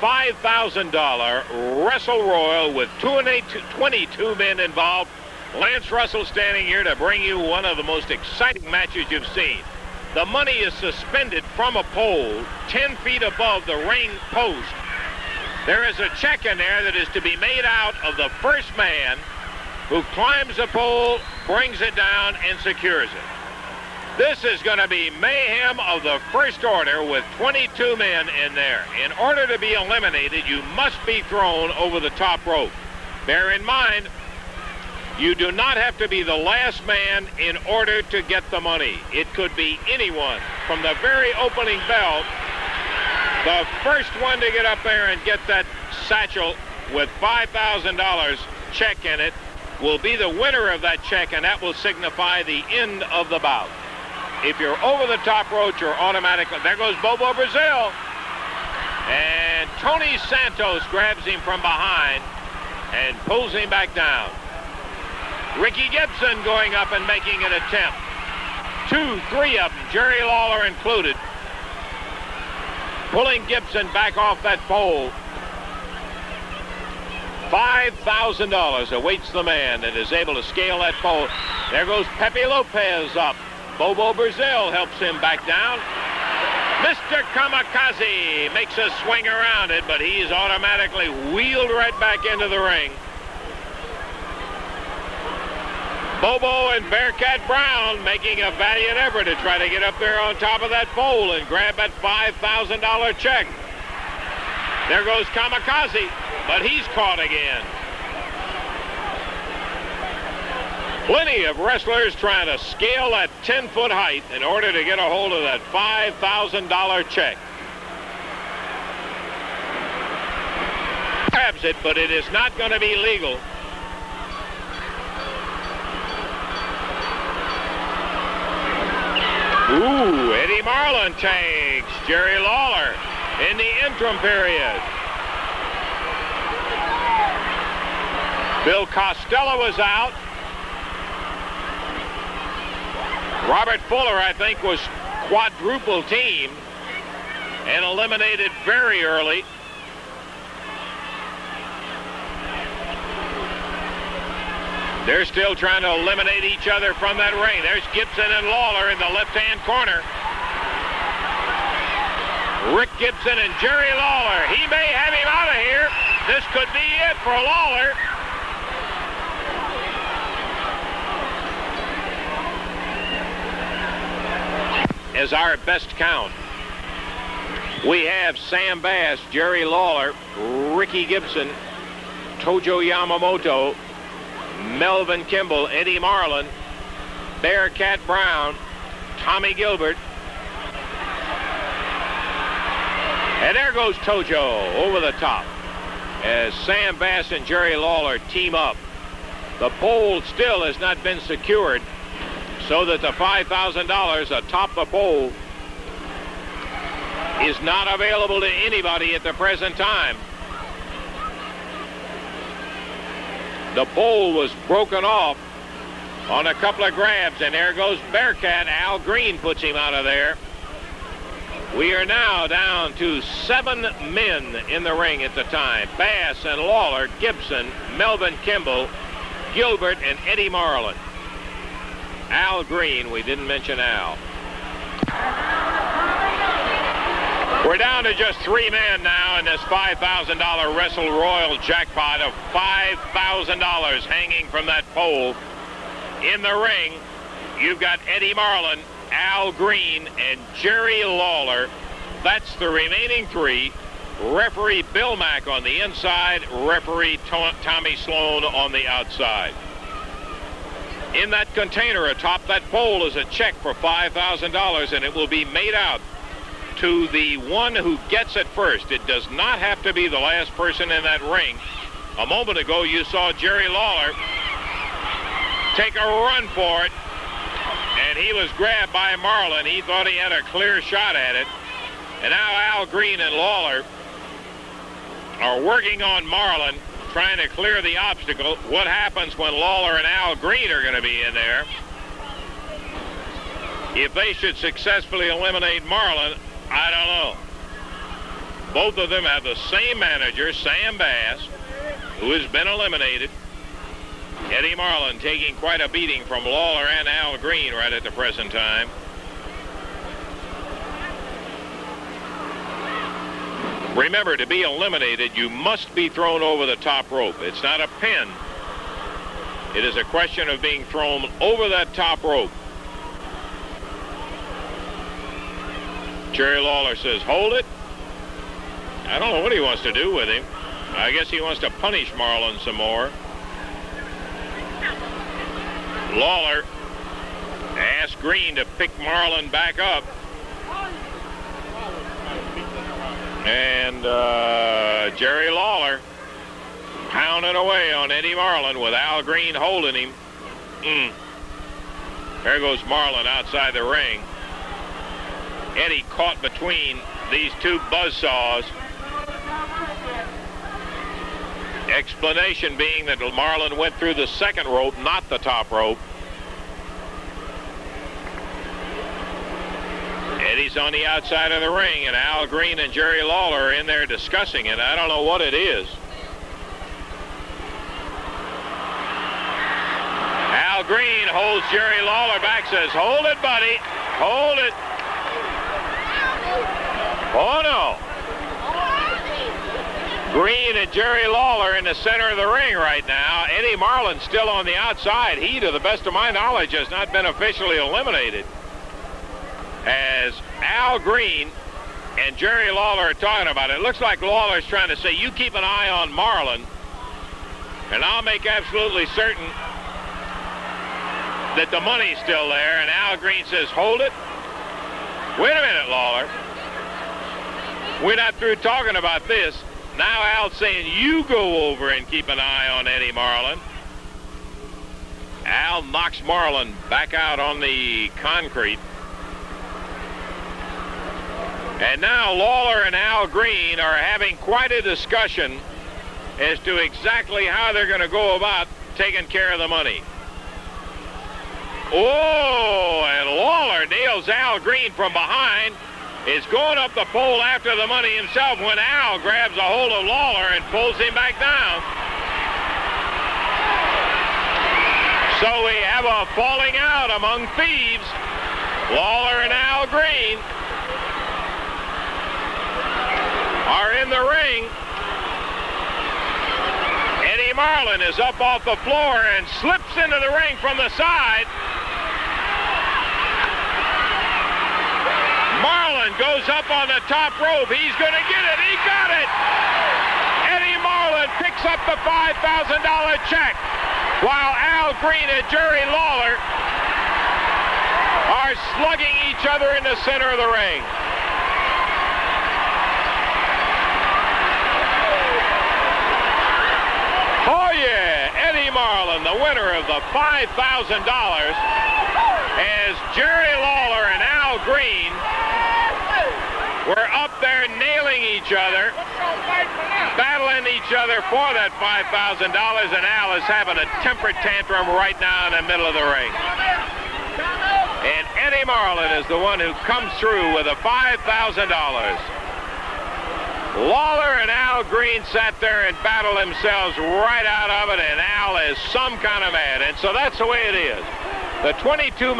$5,000 Wrestle Royal with 22 men involved. Lance Russell standing here to bring you one of the most exciting matches you've seen. The money is suspended from a pole 10 feet above the ring post. There is a check in there that is to be made out of the first man who climbs the pole, brings it down, and secures it. This is going to be mayhem of the first order with 22 men in there. In order to be eliminated, you must be thrown over the top rope. Bear in mind, you do not have to be the last man in order to get the money. It could be anyone. From the very opening bell, the first one to get up there and get that satchel with $5,000 check in it will be the winner of that check, and that will signify the end of the bout. If you're over the top rope, you're automatically... There goes Bobo Brazil. And Tony Santos grabs him from behind and pulls him back down. Ricky Gibson going up and making an attempt. 2, 3 of them, Jerry Lawler included, pulling Gibson back off that pole. $5,000 awaits the man that is able to scale that pole. There goes Pepe Lopez up. Bobo Brazil helps him back down. Mr. Kamikaze makes a swing around it, but he's automatically wheeled right back into the ring. Bobo and Bearcat Brown making a valiant effort to try to get up there on top of that pole and grab that $5,000 check. There goes Kamikaze, but he's caught again. Plenty of wrestlers trying to scale that 10-foot height in order to get a hold of that $5,000 check. Grabs it, but it is not going to be legal. Ooh, Eddie Marlin takes Jerry Lawler in the interim period. Bill Costello is out. Robert Fuller, I think, was quadruple teamed and eliminated very early. They're still trying to eliminate each other from that ring. There's Gibson and Lawler in the left-hand corner. Rick Gibson and Jerry Lawler. He may have him out of here. This could be it for Lawler. As our best count, we have Sam Bass, Jerry Lawler, Ricky Gibson, Tojo Yamamoto, Melvin Kimball, Eddie Marlin, Bearcat Brown, Tommy Gilbert. And there goes Tojo over the top as Sam Bass and Jerry Lawler team up. The pole still has not been secured, so that the $5,000 atop the pole is not available to anybody at the present time. The pole was broken off on a couple of grabs, and there goes Bearcat. Al Green puts him out of there. We are now down to 7 men in the ring at the time. Bass and Lawler, Gibson, Melvin Kimball, Gilbert, and Eddie Marlin. Al Green, we didn't mention Al. We're down to just 3 men now in this $5,000 Wrestle Royal jackpot of $5,000 hanging from that pole. In the ring, you've got Eddie Marlin, Al Green, and Jerry Lawler. That's the remaining 3. Referee Bill Mack on the inside, referee Tommy Sloan on the outside. In that container atop that pole is a check for $5,000, and it will be made out to the one who gets it first. It does not have to be the last person in that ring. A moment ago, you saw Jerry Lawler take a run for it, and he was grabbed by Marlin. He thought he had a clear shot at it. And now Al Green and Lawler are working on Marlin, trying to clear the obstacle. What happens when Lawler and Al Green are going to be in there? If they should successfully eliminate Marlin, I don't know. Both of them have the same manager, Sam Bass, who has been eliminated. Eddie Marlin taking quite a beating from Lawler and Al Green right at the present time. Remember, to be eliminated, you must be thrown over the top rope. It's not a pin. It is a question of being thrown over that top rope. Jerry Lawler says, hold it. I don't know what he wants to do with him. I guess he wants to punish Marlin some more. Lawler asked Green to pick Marlin back up. And Jerry Lawler pounding away on Eddie Marlin with Al Green holding him. There goes Marlin outside the ring. Eddie caught between these two buzzsaws. Explanation being that Marlin went through the second rope, not the top rope. Eddie's on the outside of the ring, and Al Green and Jerry Lawler are in there discussing it. I don't know what it is. Al Green holds Jerry Lawler back, says, hold it, buddy. Hold it. Oh, no. Green and Jerry Lawler in the center of the ring right now. Eddie Marlin still on the outside. He, to the best of my knowledge, has not been officially eliminated. As Al Green and Jerry Lawler are talking about it, it looks like Lawler's trying to say, you keep an eye on Marlin, and I'll make absolutely certain that the money's still there. And Al Green says, hold it. Wait a minute, Lawler. We're not through talking about this. Now Al's saying, you go over and keep an eye on Eddie Marlin. Al knocks Marlin back out on the concrete. And now Lawler and Al Green are having quite a discussion as to exactly how they're going to go about taking care of the money. Oh, and Lawler nails Al Green from behind. Is going up the pole after the money himself when Al grabs a hold of Lawler and pulls him back down. So we have a falling out among thieves. Lawler and Al Green are in the ring. Eddie Marlin is up off the floor and slips into the ring from the side. Marlin goes up on the top rope. He's going to get it. He got it. Eddie Marlin picks up the $5,000 check while Al Green and Jerry Lawler are slugging each other in the center of the ring. Oh, yeah. Eddie Marlin, the winner of the $5,000, as Jerry Lawler and Al Green were up there nailing each other, battling each other for that $5,000, and Al is having a temper tantrum right now in the middle of the ring. And Eddie Marlin is the one who comes through with a $5,000. Lawler and Al Green sat there and battled themselves right out of it, and Al is some kind of mad. And so that's the way it is. The 22